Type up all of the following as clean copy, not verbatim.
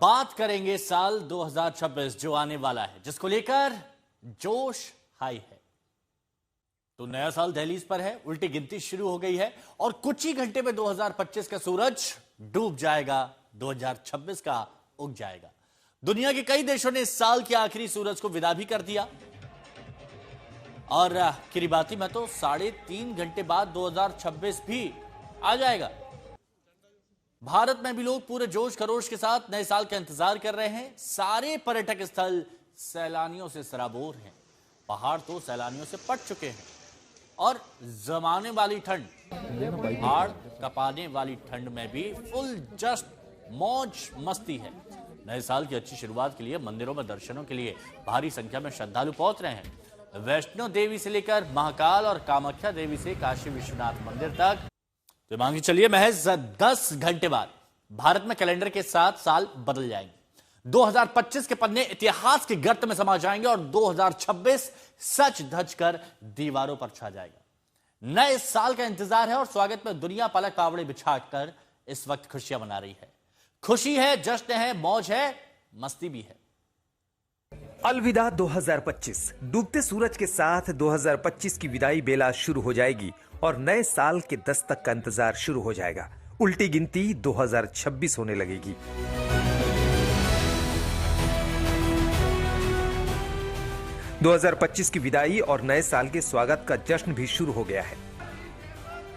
बात करेंगे साल 2026 जो आने वाला है, जिसको लेकर जोश हाई है। तो नया साल दहलीज पर है, उल्टी गिनती शुरू हो गई है और कुछ ही घंटे में 2025 का सूरज डूब जाएगा, 2026 का उग जाएगा। दुनिया के कई देशों ने इस साल के आखिरी सूरज को विदा भी कर दिया और किरीबाती में तो 3.5 घंटे बाद 2026 भी आ जाएगा। भारत में भी लोग पूरे जोश खरोश के साथ नए साल का इंतजार कर रहे हैं। सारे पर्यटक स्थल सैलानियों से सराबोर हैं। पहाड़ तो सैलानियों से पट चुके हैं और जमाने वाली ठंड, पहाड़ कपाने वाली ठंड में भी फुल जश्न मौज मस्ती है। नए साल की अच्छी शुरुआत के लिए मंदिरों में दर्शनों के लिए भारी संख्या में श्रद्धालु पहुंच रहे हैं। वैष्णो देवी से लेकर महाकाल और कामाख्या देवी से काशी विश्वनाथ मंदिर तक। तो मांगी चलिए, महज 10 घंटे बाद भारत में कैलेंडर के साथ साल बदल जाएंगे। 2025 के पन्ने इतिहास के गर्त में समा जाएंगे और 2026 सच धज कर दीवारों पर छा जाएगा। नए साल का इंतजार है और स्वागत में दुनिया पलक पावड़े बिछाकर इस वक्त खुशियां मना रही है। खुशी है, जश्न है, मौज है, मस्ती भी है। अलविदा 2025। डूबते सूरज के साथ 2025 की विदाई बेला शुरू हो जाएगी और नए साल के दस्तक का इंतजार शुरू हो जाएगा। उल्टी गिनती 2026 होने लगेगी। – 2025 की विदाई और नए साल के स्वागत का जश्न भी शुरू हो गया है।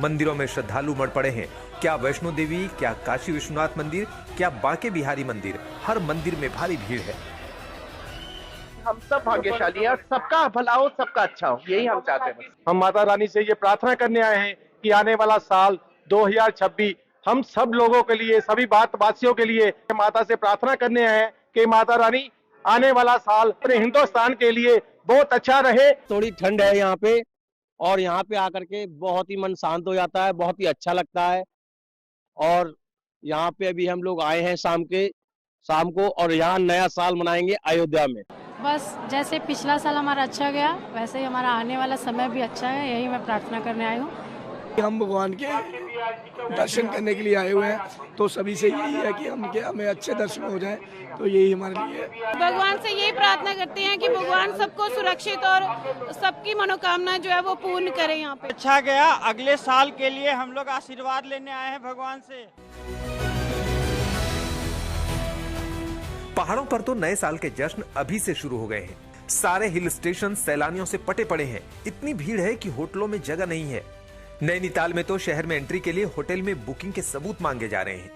मंदिरों में श्रद्धालु उमड़ पड़े हैं। क्या वैष्णो देवी, क्या काशी विश्वनाथ मंदिर, क्या बांके बिहारी मंदिर, हर मंदिर में भारी भीड़ है। हम सब भाग्यशाली हैं और सबका भला हो, सबका अच्छा हो, यही हम चाहते हैं। हम माता रानी से ये प्रार्थना करने आए हैं कि आने वाला साल 2026 हम सब लोगों के लिए, सभी भारतवासियों के लिए माता से प्रार्थना करने आए हैं कि माता रानी आने वाला साल पूरे हिंदुस्तान के लिए बहुत अच्छा रहे। थोड़ी ठंड है यहाँ पे और यहाँ पे आकर के बहुत ही मन शांत हो जाता है, बहुत ही अच्छा लगता है। और यहाँ पे अभी हम लोग आए हैं शाम को और यहाँ नया साल मनाएंगे अयोध्या में। बस जैसे पिछला साल हमारा अच्छा गया वैसे ही हमारा आने वाला समय भी अच्छा है, यही मैं प्रार्थना करने आई हूँ। हम भगवान के दर्शन करने के लिए आए हुए हैं, तो सभी से यही है कि हमें अच्छे दर्शन हो जाए, तो यही हमारे लिए है। भगवान से यही प्रार्थना करते हैं कि भगवान सबको सुरक्षित और सबकी मनोकामना जो है वो पूर्ण करें। यहाँ पे अच्छा गया, अगले साल के लिए हम लोग आशीर्वाद लेने आए हैं भगवान से। पहाड़ों पर तो नए साल के जश्न अभी से शुरू हो गए हैं। सारे हिल स्टेशन सैलानियों से पटे पड़े हैं। इतनी भीड़ है कि होटलों में जगह नहीं है। नैनीताल में तो शहर में एंट्री के लिए होटल में बुकिंग के सबूत मांगे जा रहे हैं।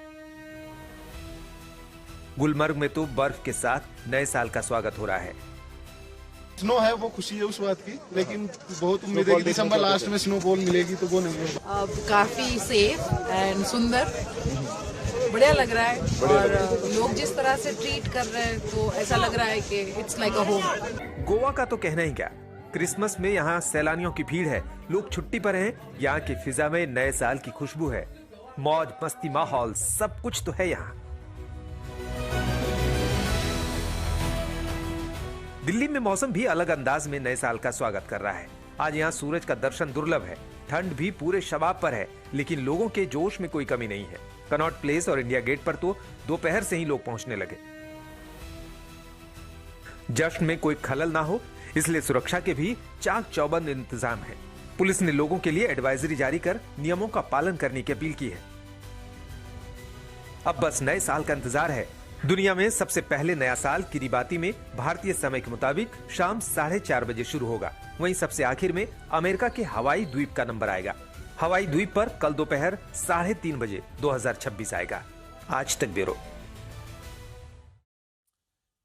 गुलमर्ग में तो बर्फ के साथ नए साल का स्वागत हो रहा है। स्नो है, वो खुशी है उस बात की, लेकिन बहुत उम्मीद है कि दिसंबर लास्ट में स्नोफॉल मिलेगी, तो वो नहीं है। काफी सेफ एंड सुंदर, बढ़िया लग रहा है और लोग जिस तरह से ट्रीट कर रहे हैं तो ऐसा लग रहा है कि it's like a home. Goa का तो कहना ही क्या, क्रिसमस में यहाँ सैलानियों की भीड़ है, लोग छुट्टी पर हैं। यहाँ की फिजा में नए साल की खुशबू है, मौज मस्ती माहौल सब कुछ तो है यहाँ। दिल्ली में मौसम भी अलग अंदाज में नए साल का स्वागत कर रहा है। आज यहाँ सूरज का दर्शन दुर्लभ है, ठंड भी पूरे शबाब पर है, लेकिन लोगों के जोश में कोई कमी नहीं है। कनॉट प्लेस और इंडिया गेट पर तो दोपहर से ही लोग पहुंचने लगे। जश्न में कोई खलल ना हो, इसलिए सुरक्षा के भी चाक चौबंद इंतजाम है। पुलिस ने लोगों के लिए एडवाइजरी जारी कर नियमों का पालन करने की अपील की है। अब बस नए साल का इंतजार है। दुनिया में सबसे पहले नया साल किरीबाती में भारतीय समय के मुताबिक शाम 4:30 बजे शुरू होगा। वहीं सबसे आखिर में अमेरिका के हवाई द्वीप का नंबर आएगा। हवाई द्वीप पर कल दोपहर 3:30 बजे 2026 आएगा। आज तक ब्यूरो।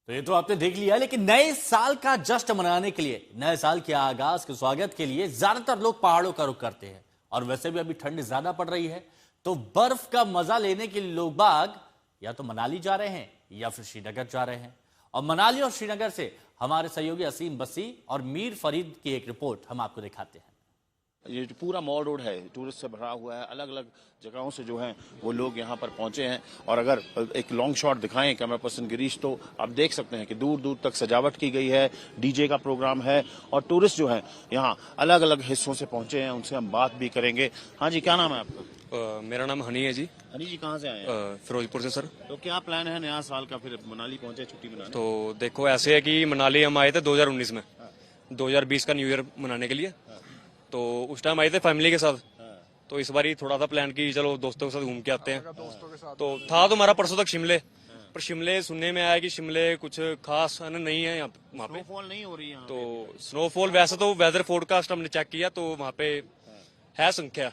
तो ये तो आपने देख लिया, लेकिन नए साल का जश्न मनाने के लिए, नए साल के आगाज के स्वागत के लिए ज्यादातर लोग पहाड़ों का रुख करते हैं। और वैसे भी अभी ठंड ज्यादा पड़ रही है, तो बर्फ का मजा लेने के लिए लोग बाग या तो मनाली जा रहे हैं या फिर श्रीनगर जा रहे हैं। और मनाली और श्रीनगर से हमारे सहयोगी असीम बसी और मीर फरीद की एक रिपोर्ट हम आपको दिखाते हैं। ये जो पूरा मॉल रोड है टूरिस्ट से भरा हुआ है, अलग अलग जगहों से जो हैं वो लोग यहाँ पर पहुंचे हैं। और अगर एक लॉन्ग शॉट दिखाएं कैमरा पर्सन गिरीश, तो आप देख सकते हैं कि दूर दूर तक सजावट की गई है, डीजे का प्रोग्राम है और टूरिस्ट जो हैं यहाँ अलग अलग हिस्सों से पहुंचे हैं, उनसे हम बात भी करेंगे। हाँ जी, क्या नाम है आपका? मेरा नाम हनी है जी। हनी जी, कहाँ से आए हैं? फिरोजपुर से सर। तो क्या प्लान है नया साल का, फिर मनाली पहुंचे छुट्टी मनाने? तो देखो ऐसे है कि मनाली हम आए थे 2019 में, 2020 का न्यू ईयर मनाने के लिए। तो उस टाइम आए थे फैमिली के साथ। तो इस बार ही थोड़ा सा प्लान की चलो दोस्तों के साथ घूम के आते हैं। तो था तो हमारा परसों तक शिमले, पर शिमले सुनने में आया कि शिमले कुछ खास नहीं है वहाँ पे, स्नोफॉल नहीं हो रही है। तो स्नोफॉल वैसे तो वेदर फोरकास्ट हमने चेक किया तो वहाँ पे है संख्या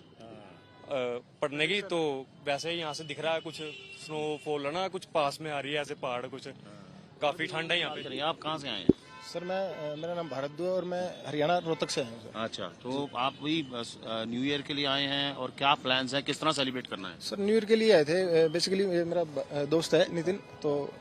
पड़ने की, तो वैसे ही यहाँ से दिख रहा है कुछ स्नोफॉल है ना, कुछ पास में आ रही है ऐसे पहाड़, कुछ काफी ठंड है यहाँ पे। आप कहाँ से आए हैं? सर मेरा नाम भारद्वाज और मैं हरियाणा रोहतक से आया हूँ सर। अच्छा, तो आप वही न्यू ईयर के लिए आए हैं और क्या प्लान्स हैं, किस तरह सेलिब्रेट करना है? सर न्यू ईयर के लिए आए थे, बेसिकली मेरा दोस्त है नितिन, तो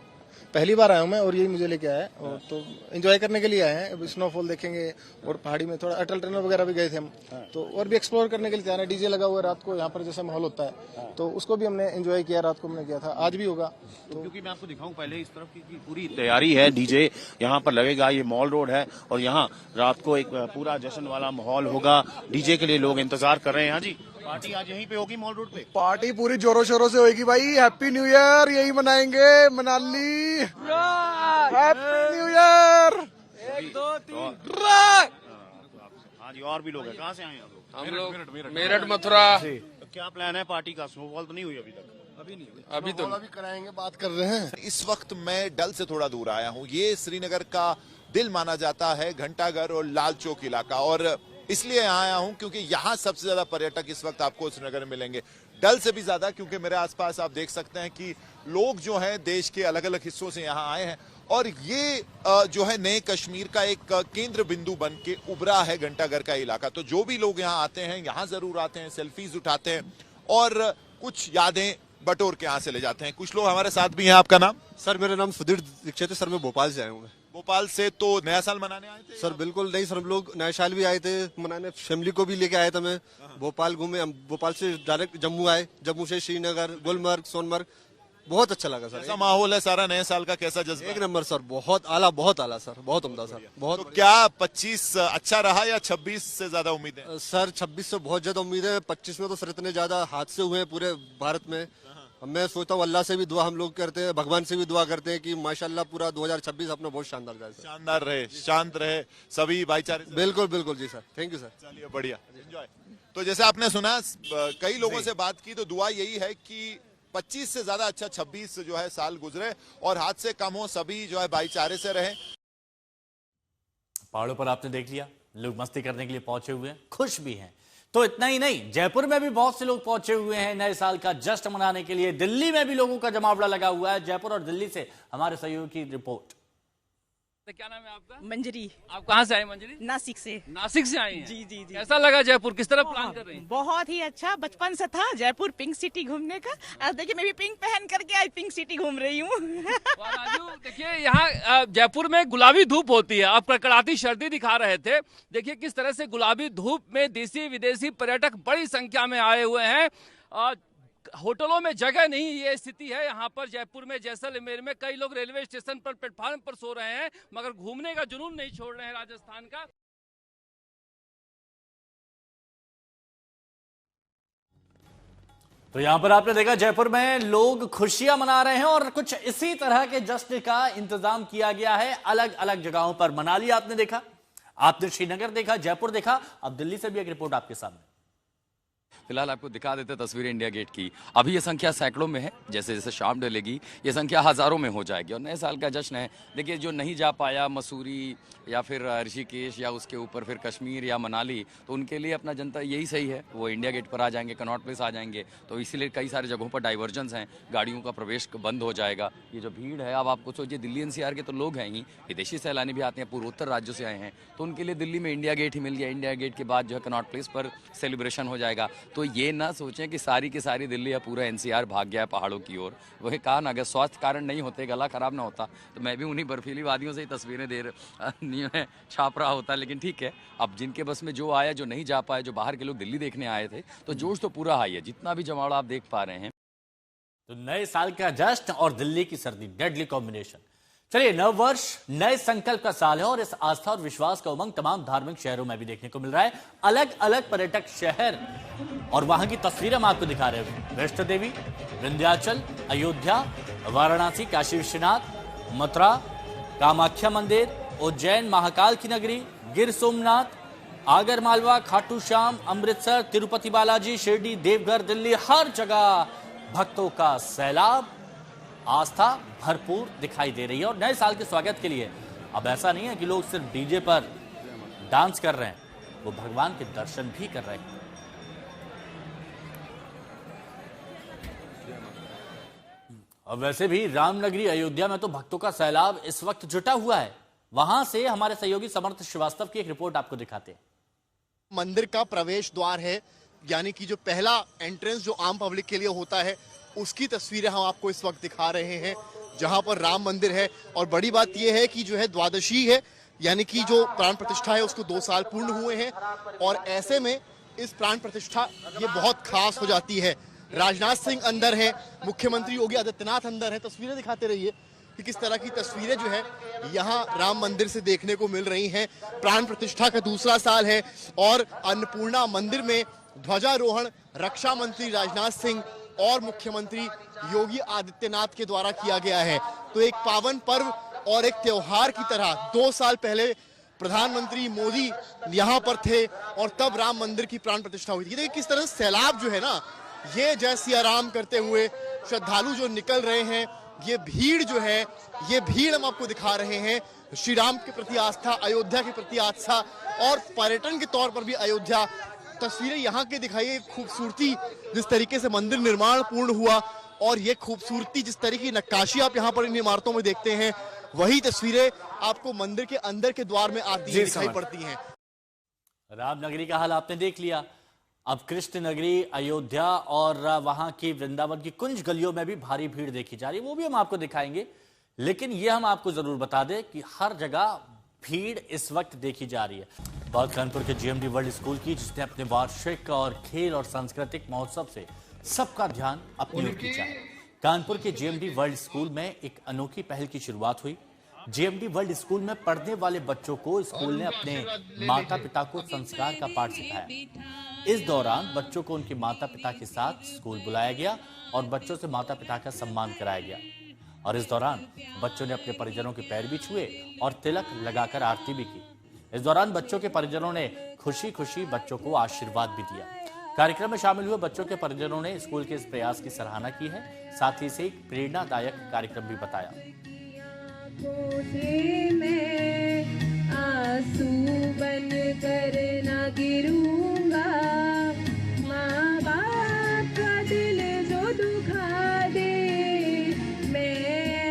पहली बार आया हूँ मैं और यही मुझे लेके आया है। और तो एंजॉय करने के लिए आए हैं, स्नोफॉल देखेंगे और पहाड़ी में थोड़ा अटल टनल वगैरह भी गए थे हम, तो और भी एक्सप्लोर करने के लिए तैयार है। डीजे लगा हुआ है रात को यहाँ पर, जैसा माहौल होता है तो उसको भी हमने एंजॉय किया, रात को हमने किया था, आज भी होगा। तो क्योंकि मैं आपको दिखाऊं पहले इस तरफ की पूरी तैयारी है, डीजे यहाँ पर लगेगा, ये मॉल रोड है और यहाँ रात को एक पूरा जश्न वाला माहौल होगा। डीजे के लिए लोग इंतजार कर रहे हैं। हाँ जी, पार्टी आज यहीं पे होगी मॉल रोड पे? पार्टी पूरी जोरों शोरों से होगी भाई। हैप्पी न्यू ईयर यही मनाएंगे मनाली। Happy new year. 1 2 3 हाँ जी, और भी लोग हैं। कहाँ से आए हैं आप लोग? हम लोग मेरठ मथुरा। तो क्या प्लान है पार्टी का? स्नोफॉल तो नहीं हुई अभी तक? अभी तो अभी कराएंगे, बात कर रहे हैं। इस वक्त मैं डल से थोड़ा दूर आया हूँ। ये श्रीनगर का दिल माना जाता है घंटाघर और लाल चौक इलाका, और इसलिए यहाँ आया हूँ क्योंकि यहाँ सबसे ज्यादा पर्यटक इस वक्त आपको श्रीनगर में मिलेंगे, डल से भी ज्यादा, क्योंकि मेरे आसपास आप देख सकते हैं कि लोग जो हैं देश के अलग अलग हिस्सों से यहाँ आए हैं और ये जो है नए कश्मीर का एक केंद्र बिंदु बन के उभरा है घंटाघर का इलाका। तो जो भी लोग यहाँ आते हैं यहाँ जरूर आते हैं, सेल्फीज उठाते हैं और कुछ यादें बटोर के यहाँ से ले जाते हैं। कुछ लोग हमारे साथ भी हैं। आपका नाम? सर मेरा नाम सुधीर दीक्षित है सर, मैं भोपाल से आया हूँ। भोपाल से? तो नया साल मनाने आए थे? सर बिल्कुल नहीं सर, हम लोग नया साल भी आए थे मनाने, फैमिली को भी लेके आए थे। मैं भोपाल घूमे, हम भोपाल से डायरेक्ट जम्मू आए, जम्मू से श्रीनगर, गुलमर्ग, सोनमर्ग, बहुत अच्छा लगा सर। कैसा माहौल है सारा नए साल का, कैसा जज्बा? एक नंबर सर, बहुत आला, बहुत आला सर, बहुत उम्दा सर, बहुत। तो क्या 25 अच्छा रहा या 26 से ज्यादा उम्मीद है? सर 26 से बहुत ज्यादा उम्मीद है। 25 में तो सर इतने ज्यादा हादसे हुए हैं पूरे भारत में। मैं सोचता हूँ अल्लाह से भी दुआ हम लोग करते हैं, भगवान से भी दुआ करते हैं कि माशाल्लाह पूरा 2026 अपना बहुत शानदार जाए। शानदार रहे, शांत रहे, सभी भाईचारे। बिल्कुल बिल्कुल जी सर, थैंक यू सर। चलिए बढ़िया, एंजॉय। तो जैसे आपने सुना, कई लोगों से बात की तो दुआ यही है कि 25 से ज्यादा अच्छा 26 जो है साल गुजरे और हादसे कम हो, सभी जो है भाईचारे से रहे। पहाड़ों पर आपने देख लिया, लोग मस्ती करने के लिए पहुंचे हुए हैं, खुश भी हैं। तो इतना ही नहीं, जयपुर में भी बहुत से लोग पहुंचे हुए हैं नए साल का जश्न मनाने के लिए। दिल्ली में भी लोगों का जमावड़ा लगा हुआ है। जयपुर और दिल्ली से हमारे सहयोगी की रिपोर्ट। क्या नाम है आपका? मंजरी। आप कहाँ से आए मंजरी? नासिक से। नासिक से आए हैं? जी जी जी। कैसा लगा जयपुर, किस तरह प्लान कर रहे हैं? बहुत ही अच्छा, बचपन से था जयपुर पिंक सिटी घूमने का। आज देखिए मैं भी पिंक पहन करके आज पिंक सिटी घूम रही हूँ। देखिए यहाँ जयपुर में गुलाबी धूप होती है, आप कड़कड़ाती सर्दी दिखा रहे थे। देखिए किस तरह से गुलाबी धूप में देसी विदेशी पर्यटक बड़ी संख्या में आए हुए हैं। होटलों में जगह नहीं, ये स्थिति है यहाँ पर जयपुर में। जैसलमेर में कई लोग रेलवे स्टेशन पर प्लेटफार्म पर सो रहे हैं, मगर घूमने का जुनून नहीं छोड़ रहे हैं राजस्थान का। तो यहां पर आपने देखा जयपुर में लोग खुशियां मना रहे हैं और कुछ इसी तरह के जश्न का इंतजाम किया गया है अलग अलग जगहों पर। मनाली आपने देखा, आपने श्रीनगर देखा, जयपुर देखा, अब दिल्ली से भी एक रिपोर्ट आपके सामने। फिलहाल आपको दिखा देते तस्वीरें इंडिया गेट की। अभी ये संख्या सैकड़ों में है, जैसे जैसे शाम ढलेगी ये संख्या हज़ारों में हो जाएगी और नए साल का जश्न है। देखिए जो नहीं जा पाया मसूरी या फिर ऋषिकेश या उसके ऊपर फिर कश्मीर या मनाली, तो उनके लिए अपना जनता यही सही है, वो इंडिया गेट पर आ जाएंगे, कनॉट प्लेस आ जाएंगे। तो इसीलिए कई सारे जगहों पर डाइवर्जन्स हैं, गाड़ियों का प्रवेश बंद हो जाएगा। ये जो भीड़ है, अब आपको सोचिए दिल्ली एनसीआर के तो लोग हैं ही, विदेशी सैलानी भी आते हैं, पूर्वोत्तर राज्यों से आए हैं, तो उनके लिए दिल्ली में इंडिया गेट ही मिल गया। इंडिया गेट के बाद जो है कनॉट प्लेस पर सेलिब्रेशन हो जाएगा। तो ये ना सोचें कि सारी की सारी दिल्ली या पूरा एनसीआर भाग गया है पहाड़ों की ओर। वही कहा ना, अगर स्वास्थ्य कारण नहीं होते, गला खराब ना होता, तो मैं भी उन्हीं बर्फीली वादियों से ही तस्वीरें छाप रहा होता। लेकिन ठीक है, अब जिनके बस में जो आया, जो नहीं जा पाए, जो बाहर के लोग दिल्ली देखने आए थे, तो जोश तो पूरा हाई है। जितना भी जमावड़ा आप देख पा रहे हैं। तो नए साल का जश्न और दिल्ली की सर्दी, डेडली कॉम्बिनेशन। चलिए, नव वर्ष नए संकल्प का साल है और इस आस्था और विश्वास का उमंग तमाम धार्मिक शहरों में भी देखने को मिल रहा है। अलग अलग पर्यटक शहर और वहां की तस्वीरें हम आपको दिखा रहे हैं। वैष्णो देवी, विंध्याचल, अयोध्या, वाराणसी, काशी विश्वनाथ, मथुरा, कामाख्या मंदिर, उज्जैन, महाकाल की नगरी, गिर सोमनाथ, आगर मालवा, खाटू श्याम, अमृतसर, तिरुपति बालाजी, शिरडी, देवघर, दिल्ली, हर जगह भक्तों का सैलाब, आस्था भरपूर दिखाई दे रही है। और नए साल के स्वागत के लिए अब ऐसा नहीं है कि लोग सिर्फ डीजे पर डांस कर रहे हैं, वो भगवान के दर्शन भी कर रहे हैं। और वैसे भी रामनगरी अयोध्या में तो भक्तों का सैलाब इस वक्त जुटा हुआ है। वहां से हमारे सहयोगी समर्थ श्रीवास्तव की एक रिपोर्ट आपको दिखाते हैं। मंदिर का प्रवेश द्वार है, यानी कि जो पहला एंट्रेंस जो आम पब्लिक के लिए होता है, उसकी तस्वीरें हम आपको इस वक्त दिखा रहे हैं, जहां पर राम मंदिर है। और बड़ी बात यह है कि जो है द्वादशी है, यानी कि जो प्राण प्रतिष्ठा है उसको 2 साल पूर्ण हुए हैं। और ऐसे में इस प्राण प्रतिष्ठा ये बहुत खास हो जाती है। राजनाथ सिंह अंदर है, मुख्यमंत्री योगी आदित्यनाथ अंदर है। तस्वीरें दिखाते रहिए कि किस तरह की तस्वीरें जो है यहाँ राम मंदिर से देखने को मिल रही हैं। प्राण प्रतिष्ठा का 2रा साल है और अन्नपूर्णा मंदिर में ध्वजारोहण रक्षा मंत्री राजनाथ सिंह और मुख्यमंत्री योगी आदित्यनाथ के द्वारा किया गया है। तो एक पावन पर्व और एक त्योहार की तरह 2 साल पहले प्रधानमंत्री मोदी यहाँ पर थे और तब राम मंदिर की प्राण प्रतिष्ठा हुई थी। देखिए किस तरह सैलाब जो है ना, ये जय सिया राम करते हुए श्रद्धालु जो निकल रहे हैं, ये भीड़ जो है, ये भीड़ हम आपको दिखा रहे हैं। श्री राम के प्रति आस्था, अयोध्या के प्रति आस्था और पर्यटन के तौर पर भी अयोध्या। तस्वीरें यहाँ के दिखाइए, खूबसूरती, जिस तरीके से मंदिर निर्माण पूर्ण हुआ और ये खूबसूरती, जिस तरीके की नक्काशी आप यहाँ पर इन इमारतों में देखते हैं, वही तस्वीरें आपको मंदिर के अंदर के द्वार में आती है दिखाई पड़ती हैं। रामनगरी का हाल आपने देख लिया। अब कृष्ण नगरी, अयोध्या और वहां की वृंदावन की कुंज गलियों में भी भारी भीड़ देखी जा रही है, वो भी हम आपको दिखाएंगे। लेकिन ये हम आपको जरूर बता दें कि हर जगह भीड़ इस वक्त देखी जा रही है। बात कानपुर के जीएमडी वर्ल्ड स्कूल की, जिसने अपने वार्षिक और खेल और सांस्कृतिक महोत्सव से सबका ध्यान अपनी ओर खींचा है। कानपुर के जीएमडी वर्ल्ड स्कूल में एक अनोखी पहल की शुरुआत हुई। जीएमडी वर्ल्ड स्कूल में पढ़ने वाले बच्चों को स्कूल ने अपने माता पिता को संस्कार का पाठ सिखाया। इस दौरान बच्चों को उनके माता पिता के साथ स्कूल बुलाया गया और बच्चों से माता पिता का सम्मान कराया गया। और इस दौरान बच्चों ने अपने परिजनों के पैर भी छुए और तिलक लगाकर आरती भी की। इस दौरान बच्चों के परिजनों ने खुशी खुशी बच्चों को आशीर्वाद भी दिया। कार्यक्रम में शामिल हुए बच्चों के परिजनों ने स्कूल के इस प्रयास की सराहना की है, साथ ही इसे एक प्रेरणादायक कार्यक्रम भी बताया। आंसू बन कर ना गिरूंगा, माँ बाप का दिल जो दुखा दे, मैं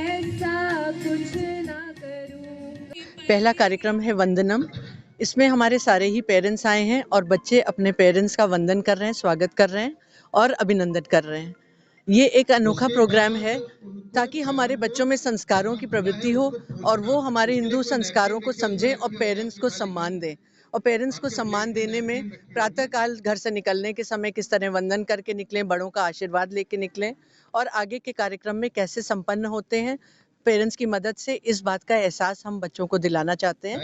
ऐसा कुछ ना करूं। पहला कार्यक्रम है वंदनम। इसमें हमारे सारे ही पेरेंट्स आए हैं और बच्चे अपने पेरेंट्स का वंदन कर रहे हैं, स्वागत कर रहे हैं और अभिनंदन कर रहे हैं। ये एक अनोखा प्रोग्राम है ताकि हमारे बच्चों में संस्कारों की प्रवृत्ति हो और वो हमारे हिंदू संस्कारों को समझें और पेरेंट्स को सम्मान दें। और पेरेंट्स को सम्मान देने में प्रातःकाल घर से निकलने के समय किस तरह वंदन करके निकलें, बड़ों का आशीर्वाद लेके निकलें और आगे के कार्यक्रम में कैसे संपन्न होते हैं पेरेंट्स की मदद से, इस बात का एहसास हम बच्चों को दिलाना चाहते हैं।